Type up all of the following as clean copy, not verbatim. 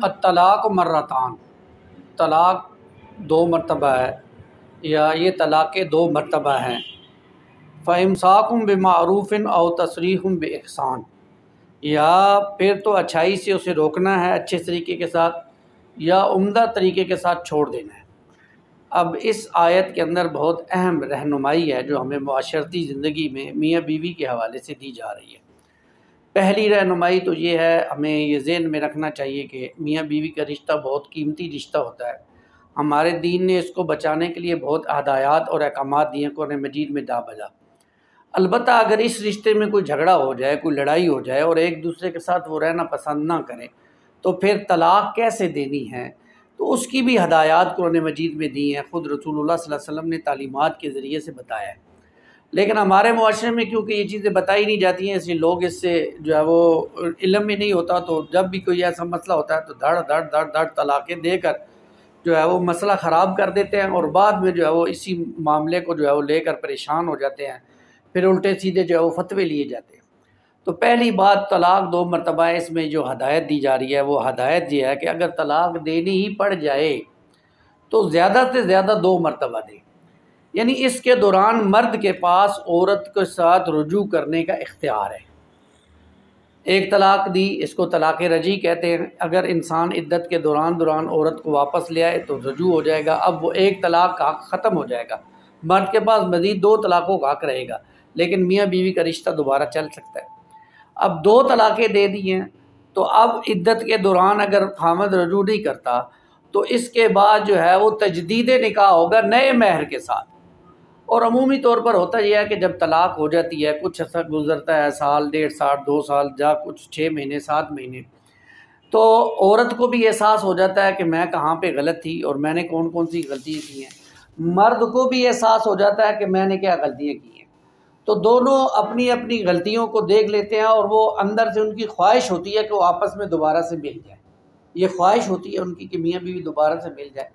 الطلاق مرتان، طلاق دو مرتبہ ہے یا یہ طلاق دو مرتبہ ہیں۔ فَإِمْسَاكٌ بِمَعْرُوفٍ أَوْ تَسْرِيحٌ بِإِحْسَان، یا پھر تو اچھائی سے اسے روکنا ہے اچھے طریقے کے ساتھ، یا عمدہ طریقے کے ساتھ چھوڑ دینا ہے۔ اب اس آیت کے اندر بہت اہم رہنمائی ہے جو ہمیں معاشرتی زندگی میں میاں بیوی کے حوالے سے دی جا رہی ہے۔ پہلی رہنمائی تو یہ ہے، ہمیں یہ ذہن میں رکھنا چاہیے کہ میاں بیوی کا رشتہ بہت قیمتی رشتہ ہوتا ہے۔ ہمارے دین نے اس کو بچانے کے لیے بہت ہدایات اور احکامات دیے ہیں قرآن مجید میں جا بجا۔ البتہ اگر اس رشتے میں کوئی جھگڑا ہو جائے، کوئی لڑائی ہو جائے اور ایک دوسرے کے ساتھ وہ رہنا پسند نہ کریں تو پھر طلاق کیسے دینی ہے، تو اس کی بھی ہدایات قرآن مجید میں دی ہیں، خود رسول اللہ صلی اللہ علیہ وسلم نے تعلیمات کے ذریعے سے بتایا ہے۔ لیکن ہمارے معاشرے میں کیونکہ یہ چیزیں بتائی نہیں جاتی ہیں، اس لیے لوگ اس سے جو ہے وہ علم میں نہیں ہوتا، تو جب بھی کوئی ایسا مسئلہ ہوتا ہے تو دھڑ طلاقیں دے کر جو ہے وہ مسئلہ خراب کر دیتے ہیں، اور بعد میں جو ہے وہ اسی معاملے کو جو ہے وہ لے کر پریشان ہو جاتے ہیں، پھر الٹے سیدھے جو ہے وہ فتوے لیے جاتے ہیں۔ تو پہلی بات طلاق دو مرتبہ ہے، اس میں جو ہدایت دی جا رہی ہے وہ ہدایت یہ ہے کہ اگر طلاق دینی ہی پڑ جائے تو زیادہ سے زیادہ دو مرتبہ دیں، یعنی اس کے دوران مرد کے پاس عورت کے ساتھ رجوع کرنے کا اختیار ہے۔ ایک طلاق دی، اس کو طلاق رجعی کہتے ہیں۔ اگر انسان عدت کے دوران عورت کو واپس لے آئے تو رجوع ہو جائے گا، اب وہ ایک طلاق کا حق ختم ہو جائے گا، مرد کے پاس مزید دو طلاقوں کا حق رہے گا، لیکن میاں بیوی کا رشتہ دوبارہ چل سکتا ہے۔ اب دو طلاقیں دے دی ہیں تو اب عدت کے دوران اگر خامد رجوع نہیں کرتا تو اس کے بعد جو ہے وہ تجدید نکاح ہوگا نئے مہر کے ساتھ۔ اور عمومی طور پر ہوتا یہ ہے کہ جب طلاق ہو جاتی ہے، کچھ عرصہ گزرتا ہے، سال، 1.5 سال، 2 سال، جا کچھ 6 مہینے، 7 مہینے، تو عورت کو بھی احساس ہو جاتا ہے کہ میں کہاں پہ غلط تھی اور میں نے کون کون سی غلطیاں کی ہیں، مرد کو بھی احساس ہو جاتا ہے کہ میں نے کیا غلطیاں کی ہیں۔ تو دونوں اپنی اپنی غلطیوں کو دیکھ لیتے ہیں، اور وہ اندر سے ان کی خواہش ہوتی ہے کہ وہ آپس میں دوبارہ سے مل جائیں، یہ خواہش ہوتی ہے ان کی کہ میاں بیوی دوبارہ سے مل جائے۔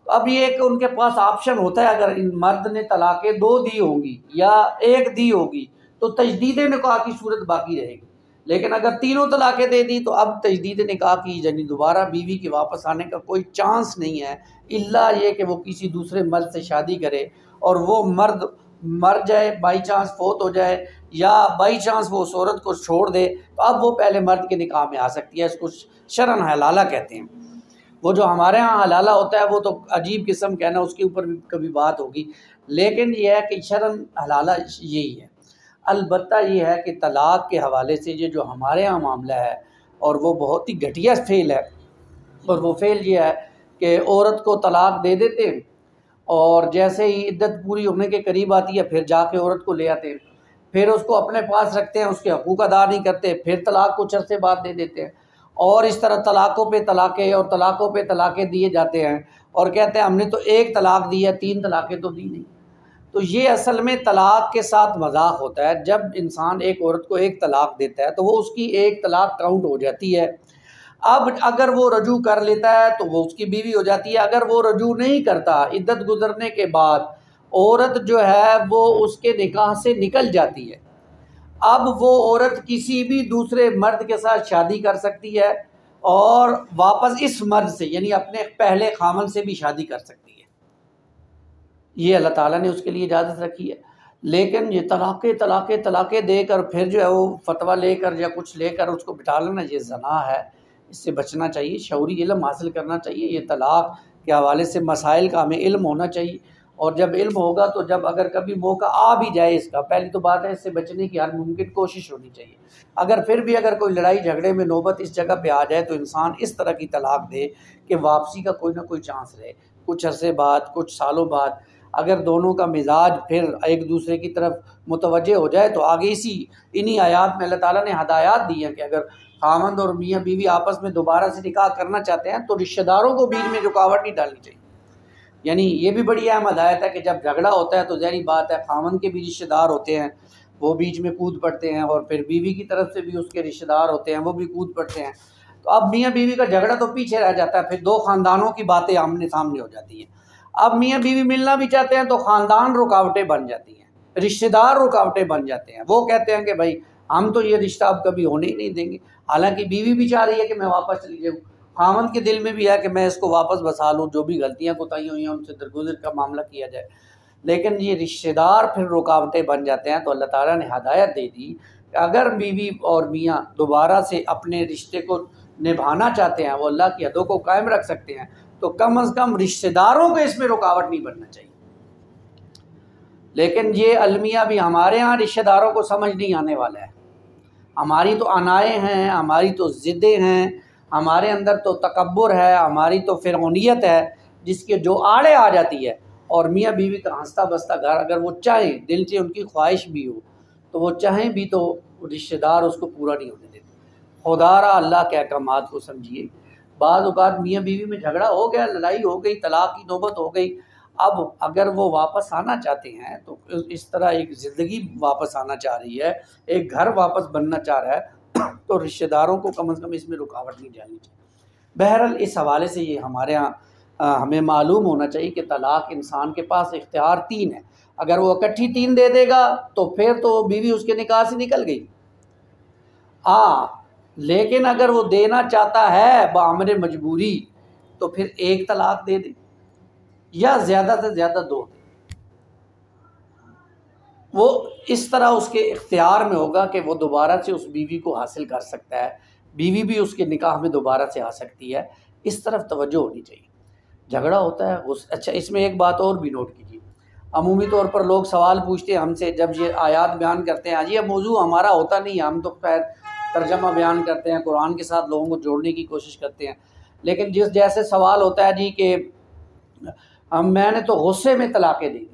تو اب یہ کہ ان کے پاس آپشن ہوتا ہے، اگر ان مرد نے طلاقیں 2 دی ہوں گی یا 1 دی ہوگی تو تجدید نکاح کی صورت باقی رہے گی، لیکن اگر تینوں طلاقیں دے دی تو اب تجدید نکاح کی یعنی دوبارہ بیوی کے واپس آنے کا کوئی چانس نہیں ہے، الا یہ کہ وہ کسی دوسرے مرد سے شادی کرے اور وہ مرد مر جائے، بائی چانس فوت ہو جائے، یا بائی چانس وہ اس عورت کو چھوڑ دے، تو اب وہ پہلے مرد کے نکاح میں آ سکتی ہے۔ اس کو شرعاً حلالہ کہتے ہیں۔ وہ جو ہمارے ہاں حلالہ ہوتا ہے وہ تو عجیب قسم کا ہے نا، اس کے اوپر بھی کبھی بات ہوگی، لیکن یہ ہے کہ شرعاً حلالہ یہی ہے۔ البتہ یہ ہے کہ طلاق کے حوالے سے یہ جو ہمارے ہاں معاملہ ہے، اور وہ بہت ہی گھٹیا فعل ہے، اور وہ فعل یہ ہے کہ عورت کو طلاق دے دیتے ہیں اور جیسے ہی عدت پوری ہونے کے قریب آتی ہے پھر جا کے عورت کو لے آتے ہیں، پھر اس کو اپنے پاس رکھتے ہیں، اس کے حقوق ادا نہیں کرتے، پھر طلاق کچھ عرصے بعد دے دیتے ہیں، اور اس طرح طلاقوں پہ طلاقیں اور طلاقوں پہ طلاقیں دیے جاتے ہیں، اور کہتے ہیں ہم نے تو 1 طلاق دی ہے، 3 طلاقیں تو دی نہیں۔ تو یہ اصل میں طلاق کے ساتھ مذاق ہوتا ہے۔ جب انسان ایک عورت کو 1 طلاق دیتا ہے تو وہ اس کی 1 طلاق کاؤنٹ ہو جاتی ہے۔ اب اگر وہ رجوع کر لیتا ہے تو وہ اس کی بیوی ہو جاتی ہے، اگر وہ رجوع نہیں کرتا عدت گزرنے کے بعد عورت جو ہے وہ اس کے نکاح سے نکل جاتی ہے۔ اب وہ عورت کسی بھی دوسرے مرد کے ساتھ شادی کر سکتی ہے اور واپس اس مرد سے یعنی اپنے پہلے خامن سے بھی شادی کر سکتی ہے، یہ اللہ تعالیٰ نے اس کے لیے اجازت رکھی ہے۔ لیکن یہ طلاقیں دے کر پھر جو ہے وہ فتویٰ لے کر یا کچھ لے کر اس کو بٹھا لینا، یہ زنا ہے، اس سے بچنا چاہیے، شعوری علم حاصل کرنا چاہیے۔ یہ طلاق کے حوالے سے مسائل کا ہمیں علم ہونا چاہیے، اور جب علم ہوگا تو جب اگر کبھی موقع آ بھی جائے اس کا، پہلی تو بات ہے اس سے بچنے کی ہر ممکن کوشش ہونی چاہیے۔ اگر کوئی لڑائی جھگڑے میں نوبت اس جگہ پہ آ جائے تو انسان اس طرح کی طلاق دے کہ واپسی کا کوئی نہ کوئی چانس رہے، کچھ عرصے بعد، کچھ سالوں بعد اگر دونوں کا مزاج پھر ایک دوسرے کی طرف متوجہ ہو جائے تو آگے انہی آیات میں اللہ تعالیٰ نے ہدایات دی ہیں کہ اگر خاوند اور میاں بیوی آپس میں دوبارہ سے نکاح کرنا چاہتے ہیں تو رشتہ داروں کو بیچ میں رکاوٹ نہیں ڈالنی چاہیے۔ یعنی یہ بھی بڑی اہم ہدایت ہے کہ جب جھگڑا ہوتا ہے تو ظاہری بات ہے خاوند کے بھی رشتہ دار ہوتے ہیں، وہ بیچ میں کود پڑتے ہیں، اور پھر بیوی کی طرف سے بھی اس کے رشتہ دار ہوتے ہیں، وہ بھی کود پڑتے ہیں۔ تو اب میاں بیوی کا جھگڑا تو پیچھے رہ جاتا ہے، پھر 2 خاندانوں کی باتیں آمنے سامنے ہو جاتی ہیں۔ اب میاں بیوی ملنا بھی چاہتے ہیں تو خاندان رکاوٹیں بن جاتی ہیں، رشتہ دار رکاوٹیں بن جاتے ہیں، وہ کہتے ہیں کہ بھائی ہم تو یہ رشتہ اب کبھی ہونے ہی نہیں دیں گے، حالانکہ بیوی بھی چاہ رہی ہے کہ میں واپس چلی جاؤں، خاوند کے دل میں بھی ہے کہ میں اس کو واپس بسا لوں، جو بھی غلطیاں کوتاہیاں ہوئی ہیں ان سے درگزر کا معاملہ کیا جائے، لیکن یہ رشتہ دار پھر رکاوٹیں بن جاتے ہیں۔ تو اللہ تعالیٰ نے ہدایت دے دی کہ اگر بیوی اور میاں دوبارہ سے اپنے رشتے کو نبھانا چاہتے ہیں، وہ اللہ کی حدوں کو قائم رکھ سکتے ہیں، تو کم از کم رشتہ داروں کو اس میں رکاوٹ نہیں بننا چاہیے۔ لیکن یہ المیہ بھی ہمارے ہاں رشتہ داروں کو سمجھ نہیں آنے والا ہے۔ ہماری تو انائیں ہیں، ہماری تو ضدیں ہیں، ہمارے اندر تو تکبر ہے، ہماری تو فرعونیت ہے، جس کے جو آڑے آ جاتی ہے۔ اور میاں بیوی کا ہنستا بستا گھر اگر وہ چاہیں، دل سے ان کی خواہش بھی ہو تو وہ چاہیں بھی تو رشتہ دار اس کو پورا نہیں ہونے دیتے۔ خدا را اللہ کے احکامات کو سمجھیے۔ بعض اوقات میاں بیوی میں جھگڑا ہو گیا، لڑائی ہو گئی، طلاق کی نوبت ہو گئی، اب اگر وہ واپس آنا چاہتے ہیں تو اس طرح ایک زندگی واپس آنا چاہ رہی ہے، ایک گھر واپس بننا چاہ رہا ہے، تو رشتہ داروں کو کم از کم اس میں رکاوٹ نہیں جانی چاہیے۔ بہرحال اس حوالے سے یہ ہمارے ہاں ہمیں معلوم ہونا چاہیے کہ طلاق انسان کے پاس اختیار 3 ہے۔ اگر وہ اکٹھی 3 دے دے گا تو پھر تو بیوی اس کے نکاح سے نکل گئی۔ لیکن اگر وہ دینا چاہتا ہے بامر مجبوری تو پھر 1 طلاق دے دے یا زیادہ سے زیادہ 2 دے۔ وہ اس طرح اس کے اختیار میں ہوگا کہ وہ دوبارہ سے اس بیوی کو حاصل کر سکتا ہے، بیوی بھی اس کے نکاح میں دوبارہ سے آ سکتی ہے۔ اس طرف توجہ ہونی چاہیے۔ جھگڑا ہوتا ہے اچھا، اس میں ایک بات اور بھی نوٹ کیجیے۔ عمومی طور پر لوگ سوال پوچھتے ہیں ہم سے جب یہ آیات بیان کرتے ہیں، یہ موضوع ہمارا ہوتا نہیں ہے، ہم تو خیر ترجمہ بیان کرتے ہیں، قرآن کے ساتھ لوگوں کو جوڑنے کی کوشش کرتے ہیں، لیکن جیسے سوال ہوتا ہے جی کہ میں نے تو غصے میں طلاقیں دے دی،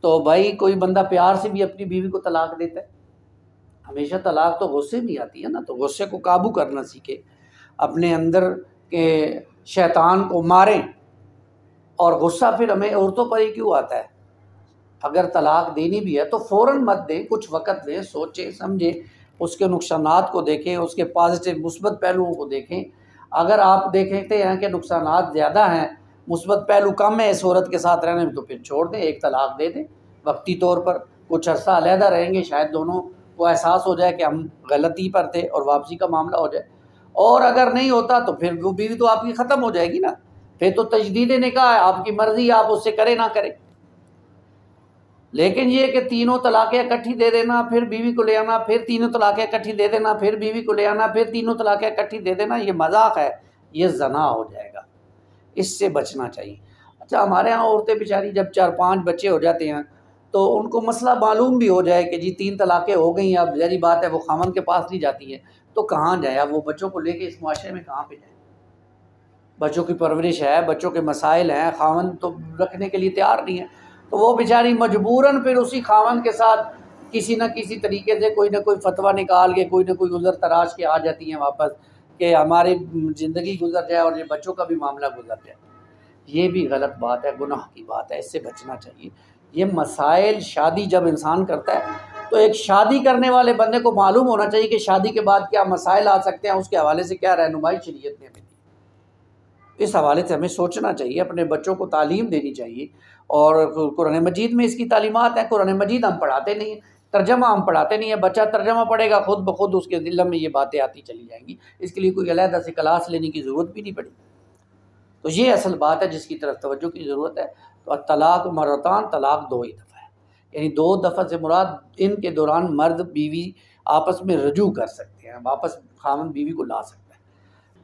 تو بھائی کوئی بندہ پیار سے بھی اپنی بیوی کو طلاق دیتا ہے؟ ہمیشہ طلاق تو غصے میں آتی ہے نا، تو غصے کو قابو کرنا سیکھے، اپنے اندر کے شیطان کو ماریں۔ اور غصہ پھر ہمیں عورتوں پر ہی کیوں آتا ہے؟ اگر طلاق دینی بھی ہے تو فوراً مت دیں، کچھ وقت دیں، سوچیں سمجھیں، اس کے نقصانات کو دیکھیں، اس کے پازیٹیو مثبت پہلوؤں کو دیکھیں۔ اگر آپ دیکھتے ہیں کہ نقصانات زیادہ ہیں، مثبت پہلو کم ہے اس عورت کے ساتھ رہنے میں، تو پھر چھوڑ دیں، 1 طلاق دے دیں وقتی طور پر، کچھ عرصہ علیحدہ رہیں گے، شاید دونوں کو احساس ہو جائے کہ ہم غلطی پر تھے اور واپسی کا معاملہ ہو جائے۔ اور اگر نہیں ہوتا تو پھر وہ بیوی تو آپ کی ختم ہو جائے گی نا، پھر تو تجدید نکاح ہے، آپ کی مرضی، آپ اس سے کریں نہ کریں۔ لیکن یہ کہ 3 طلاقیں اکٹھی دے دینا، پھر بیوی کو لے آنا، پھر 3 طلاقیں اکٹھی دے دینا، پھر بیوی کو لے آنا، پھر 3 طلاقیں اکٹھی دے دینا، یہ مذاق ہے، یہ زنا ہو جائے گا، اس سے بچنا چاہیے۔ اچھا، ہمارے ہاں عورتیں بیچاری جب 4-5 بچے ہو جاتے ہیں تو ان کو مسئلہ معلوم بھی ہو جائے کہ جی 3 طلاقیں ہو گئی، اب ظاہری بات ہے وہ خاوند کے پاس نہیں جاتی ہیں، تو کہاں جائے؟ اب وہ بچوں کو لے کے اس معاشرے میں کہاں پہ جائیں؟ بچوں کی پرورش ہے، بچوں کے مسائل ہیں، خاوند تو رکھنے کے لیے تیار نہیں ہے، تو وہ بیچاری مجبوراً پھر اسی خاوند کے ساتھ کسی نہ کسی طریقے سے کوئی نہ کوئی فتویٰ نکال کے، کوئی نہ کوئی عذر تراش کے آ جاتی ہیں واپس کہ ہماری زندگی گزر جائے اور یہ بچوں کا بھی معاملہ گزر جائے۔ یہ بھی غلط بات ہے، گناہ کی بات ہے، اس سے بچنا چاہیے۔ یہ مسائل شادی جب انسان کرتا ہے تو ایک شادی کرنے والے بندے کو معلوم ہونا چاہیے کہ شادی کے بعد کیا مسائل آ سکتے ہیں، اس کے حوالے سے کیا رہنمائی شریعت نے ہمیں دی۔ اس حوالے سے ہمیں سوچنا چاہیے، اپنے بچوں کو تعلیم دینی چاہیے، اور قرآن مجید میں اس کی تعلیمات ہیں۔ قرآن مجید ہم پڑھاتے نہیں ہیں، ترجمہ ہم پڑھاتے نہیں ہیں، بچہ ترجمہ پڑھے گا، خود بخود اس کے دل میں یہ باتیں آتی چلی جائیں گی، اس کے لیے کوئی علیحدہ سے کلاس لینے کی ضرورت بھی نہیں پڑی۔ تو یہ اصل بات ہے جس کی طرف توجہ کی ضرورت ہے۔ تو طلاق مرتان، طلاق 2 ہی دفعہ ہے، یعنی 2 دفعہ سے مراد ان کے دوران مرد بیوی آپس میں رجوع کر سکتے ہیں، واپس خاوند بیوی کو لا سکتا ہے۔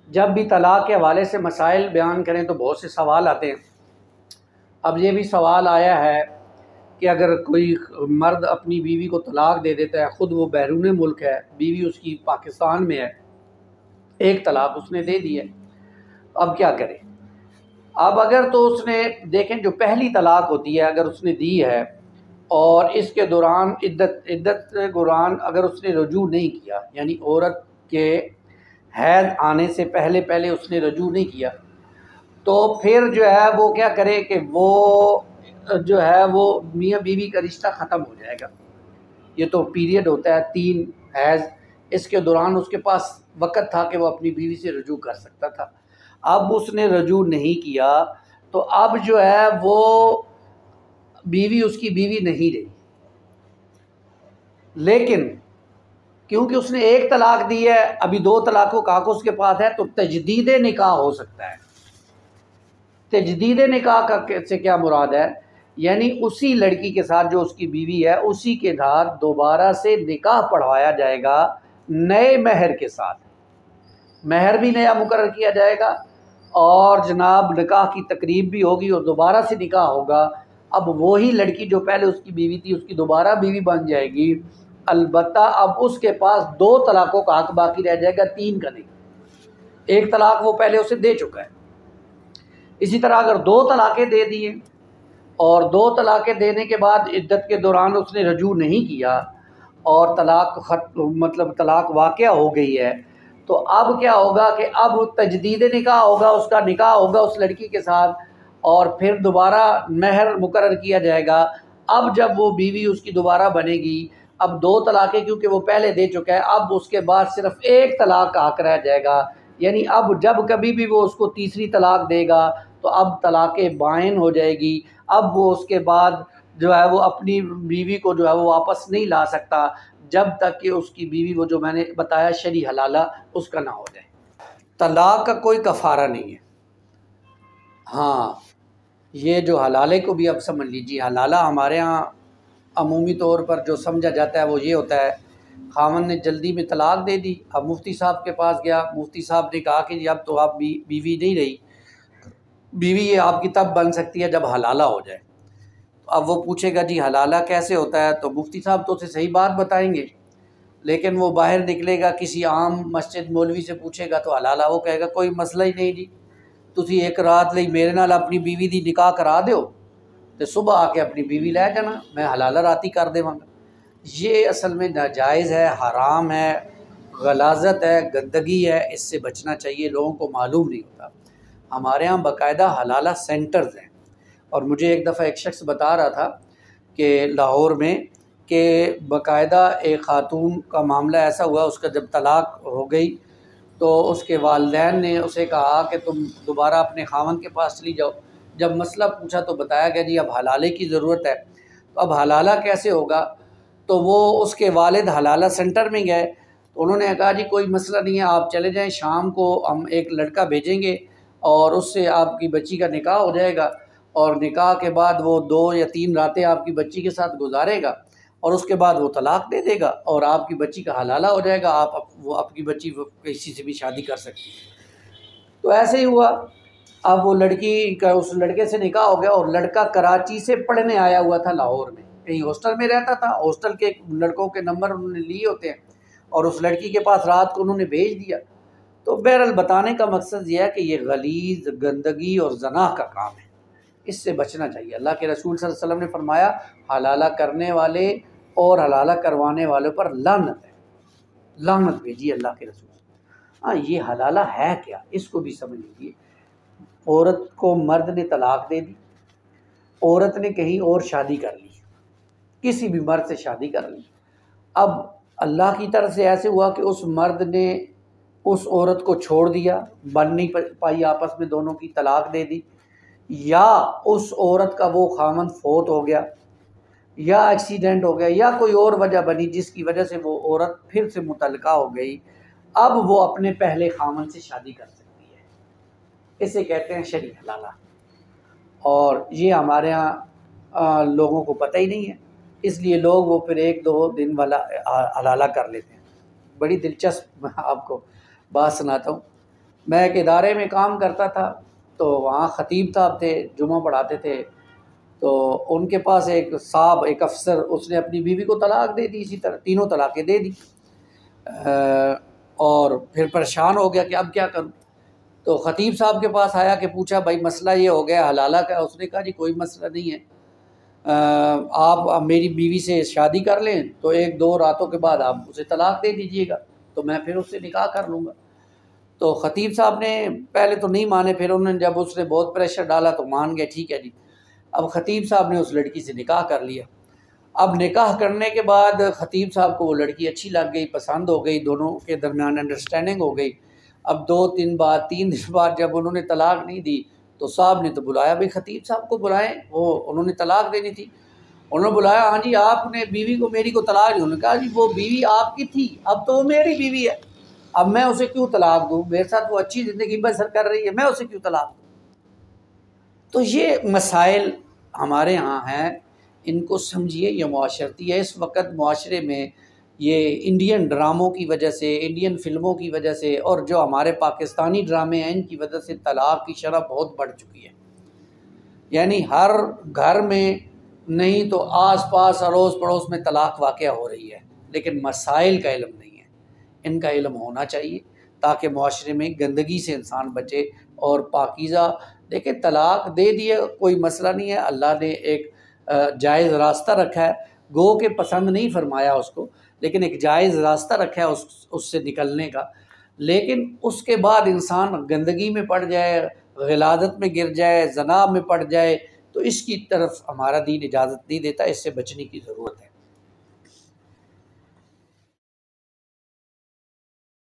جب بھی طلاق کے حوالے سے مسائل بیان کریں تو بہت سے سوال آتے ہیں۔ اب یہ بھی سوال آیا ہے کہ اگر کوئی مرد اپنی بیوی کو طلاق دے دیتا ہے، خود وہ بیرون ملک ہے، بیوی اس کی پاکستان میں ہے، 1 طلاق اس نے دے دی ہے، اب کیا کرے؟ اب اگر تو اس نے دیکھیں جو پہلی طلاق ہوتی ہے اگر اس نے دی ہے اور اس کے دوران عدت کے دوران اگر اس نے رجوع نہیں کیا، یعنی عورت کے حیض آنے سے پہلے اس نے رجوع نہیں کیا، تو پھر جو ہے وہ کیا کرے کہ وہ جو ہے وہ میاں بیوی کا رشتہ ختم ہو جائے گا۔ یہ تو پیریڈ ہوتا ہے 3 حیض، اس کے دوران اس کے پاس وقت تھا کہ وہ اپنی بیوی سے رجوع کر سکتا تھا۔ اب اس نے رجوع نہیں کیا تو اب جو ہے وہ بیوی اس کی بیوی نہیں رہی، لیکن کیونکہ اس نے ایک طلاق دی ہے، ابھی 2 طلاقوں کا حق اس کے پاس ہے، تو تجدید نکاح ہو سکتا ہے۔ تجدید نکاح کا سے کیا مراد ہے؟ یعنی اسی لڑکی کے ساتھ جو اس کی بیوی ہے، اسی کے ساتھ دوبارہ سے نکاح پڑھوایا جائے گا نئے مہر کے ساتھ، مہر بھی نیا مقرر کیا جائے گا، اور جناب نکاح کی تقریب بھی ہوگی اور دوبارہ سے نکاح ہوگا۔ اب وہی لڑکی جو پہلے اس کی بیوی تھی، اس کی دوبارہ بیوی بن جائے گی، البتہ اب اس کے پاس 2 طلاقوں کا حق باقی رہ جائے گا، 3 کا نہیں۔ ایک طلاق وہ پہلے اسے دے چکا ہے۔ اسی طرح اگر 2 طلاقیں دے دیے اور 2 طلاقیں دینے کے بعد عدت کے دوران اس نے رجوع نہیں کیا اور طلاق واقع ہو گئی ہے، تو اب کیا ہوگا کہ اب تجدید نکاح ہوگا، اس کا نکاح ہوگا اس لڑکی کے ساتھ، اور پھر دوبارہ مہر مقرر کیا جائے گا۔ اب جب وہ بیوی اس کی دوبارہ بنے گی، اب 2 طلاقیں کیونکہ وہ پہلے دے چکا ہے، اب اس کے بعد صرف 1 طلاق کا حق رہ جائے گا، یعنی اب جب کبھی بھی وہ اس کو تیسری طلاق دے گا تو اب طلاق بائن ہو جائے گی۔ اب وہ اس کے بعد جو ہے وہ اپنی بیوی کو جو ہے وہ واپس نہیں لا سکتا جب تک کہ اس کی بیوی وہ جو میں نے بتایا شرعی حلالہ اس کا نہ ہو جائے۔ طلاق کا کوئی کفارہ نہیں ہے۔ ہاں، یہ جو حلالے کو بھی اب سمجھ لیجیے، حلالہ ہمارے ہاں عمومی طور پر جو سمجھا جاتا ہے وہ یہ ہوتا ہے، خاوند نے جلدی میں طلاق دے دی، اب مفتی صاحب کے پاس گیا، مفتی صاحب نے کہا کہ جی اب تو آپ بیوی نہیں رہی، بیوی یہ آپ کی تب بن سکتی ہے جب حلالہ ہو جائے۔ اب وہ پوچھے گا جی حلالہ کیسے ہوتا ہے، تو مفتی صاحب تو اسے صحیح بات بتائیں گے، لیکن وہ باہر نکلے گا کسی عام مسجد مولوی سے پوچھے گا تو حلالہ، وہ کہے گا کوئی مسئلہ ہی نہیں جی، تسی ایک رات لئی میرے نال اپنی بیوی دی نکاح کرا دیو تو صبح آ کے اپنی بیوی لے جانا، میں حلالہ راتی کر دے گا۔ یہ اصل میں ناجائز ہے، حرام ہے، غلاظت ہے، گندگی ہے، اس سے بچنا چاہیے، لوگوں کو معلوم نہیں ہوتا۔ ہمارے ہاں باقاعدہ حلالہ سینٹرز ہیں، اور مجھے ایک دفعہ ایک شخص بتا رہا تھا کہ لاہور میں کہ باقاعدہ ایک خاتون کا معاملہ ایسا ہوا، اس کا جب طلاق ہو گئی تو اس کے والدین نے اسے کہا کہ تم دوبارہ اپنے خاوند کے پاس چلی جاؤ۔ جب مسئلہ پوچھا تو بتایا گیا جی اب حلالے کی ضرورت ہے، تو اب حلالہ کیسے ہوگا؟ تو وہ اس کے والد حلالہ سینٹر میں گئے، تو انہوں نے کہا جی کوئی مسئلہ نہیں ہے، آپ چلے جائیں، شام کو ہم ایک لڑکا بھیجیں گے اور اس سے آپ کی بچی کا نکاح ہو جائے گا، اور نکاح کے بعد وہ 2 یا 3 راتیں آپ کی بچی کے ساتھ گزارے گا، اور اس کے بعد وہ طلاق دے دے گا اور آپ کی بچی کا حلالہ ہو جائے گا، آپ کی بچی کسی سے بھی شادی کر سکتی ہے۔ تو ایسے ہی ہوا، اب وہ لڑکی کا اس لڑکے سے نکاح ہو گیا، اور لڑکا کراچی سے پڑھنے آیا ہوا تھا لاہور میں، کہیں ہاسٹل میں رہتا تھا، ہاسٹل کے لڑکوں کے نمبر انہوں نے لیے ہوتے ہیں، اور اس لڑکی کے پاس رات کو انہوں نے بھیج دیا۔ تو بہرحال بتانے کا مقصد یہ ہے کہ یہ غلیظ، گندگی اور زنا کا کام ہے، اس سے بچنا چاہیے۔ اللہ کے رسول صلی اللہ علیہ وسلم نے فرمایا حلالہ کرنے والے اور حلالہ کروانے والوں پر لعنت ہے، لعنت بھیجی اللہ کے رسول۔ ہاں، یہ حلالہ ہے کیا، اس کو بھی سمجھ لیجیے۔ عورت کو مرد نے طلاق دے دی، عورت نے کہیں اور شادی کر لی، کسی بھی مرد سے شادی کر لی، اب اللہ کی طرف سے ایسے ہوا کہ اس مرد نے اس عورت کو چھوڑ دیا، بن نہیں پائی آپس میں، دونوں کی طلاق دے دی، یا اس عورت کا وہ خامند فوت ہو گیا، یا ایکسیڈنٹ ہو گیا، یا کوئی اور وجہ بنی جس کی وجہ سے وہ عورت پھر سے متعلقہ ہو گئی، اب وہ اپنے پہلے خامند سے شادی کر سکتی ہے، اسے کہتے ہیں شرعی حلالہ۔ اور یہ ہمارے ہاں لوگوں کو پتہ ہی نہیں ہے، اس لیے لوگ وہ پھر 1-2 دن والا حلالہ کر لیتے ہیں۔ بڑی دلچسپ آپ کو بات سناتا ہوں، میں ایک ادارے میں کام کرتا تھا، تو وہاں خطیب صاحب تھے، جمعہ پڑھاتے تھے، تو ان کے پاس ایک صاحب، ایک افسر، اس نے اپنی بیوی کو طلاق دے دی، اسی طرح 3 طلاقیں دے دی، اور پھر پریشان ہو گیا کہ اب کیا کروں۔ تو خطیب صاحب کے پاس آیا کہ پوچھا بھائی مسئلہ یہ ہو گیا حلالہ کا، اس نے کہا جی کوئی مسئلہ نہیں ہے، آپ میری بیوی سے شادی کر لیں تو 1-2 راتوں کے بعد آپ اسے طلاق دے دیجئے گا تو میں پھر اس سے نکاح کر لوں گا۔ تو خطیب صاحب نے پہلے تو نہیں مانے، پھر انہوں نے جب اس نے بہت پریشر ڈالا تو مان گئے، ٹھیک ہے جی۔ اب خطیب صاحب نے اس لڑکی سے نکاح کر لیا۔ اب نکاح کرنے کے بعد خطیب صاحب کو وہ لڑکی اچھی لگ گئی، پسند ہو گئی، دونوں کے درمیان انڈرسٹینڈنگ ہو گئی۔ اب 3 دن بعد جب انہوں نے طلاق نہیں دی تو صاحب نے تو بلایا، بھائی خطیب صاحب کو بلائیں، وہ انہوں نے طلاق دینی تھی۔ انہوں نے بلایا، ہاں جی آپ نے بیوی کو میری کو طلاق دی، انہوں نے کہا جی وہ بیوی آپ کی تھی، اب تو وہ میری بیوی ہے، اب میں اسے کیوں طلاق دوں، میرے ساتھ وہ اچھی زندگی بسر کر رہی ہے، میں اسے کیوں طلاق دوں۔ تو یہ مسائل ہمارے ہاں ہیں، ان کو سمجھیے، یہ معاشرتی ہے۔ اس وقت معاشرے میں یہ انڈین ڈراموں کی وجہ سے، انڈین فلموں کی وجہ سے، اور جو ہمارے پاکستانی ڈرامے ہیں ان کی وجہ سے طلاق کی شرح بہت بڑھ چکی ہے۔ یعنی ہر گھر میں نہیں تو آس پاس اڑوس پڑوس میں طلاق واقع ہو رہی ہے، لیکن مسائل کا علم نہیں ہے۔ ان کا علم ہونا چاہیے تاکہ معاشرے میں گندگی سے انسان بچے اور پاکیزہ۔ دیکھیں طلاق دے دیے کوئی مسئلہ نہیں ہے، اللہ نے ایک جائز راستہ رکھا ہے، گو کہ پسند نہیں فرمایا اس کو، لیکن ایک جائز راستہ رکھا ہے اس سے نکلنے کا۔ لیکن اس کے بعد انسان گندگی میں پڑ جائے، غلاظت میں گر جائے، زنا میں پڑ جائے، تو اس کی طرف ہمارا دین اجازت نہیں دیتا، اس سے بچنے کی ضرورت ہے۔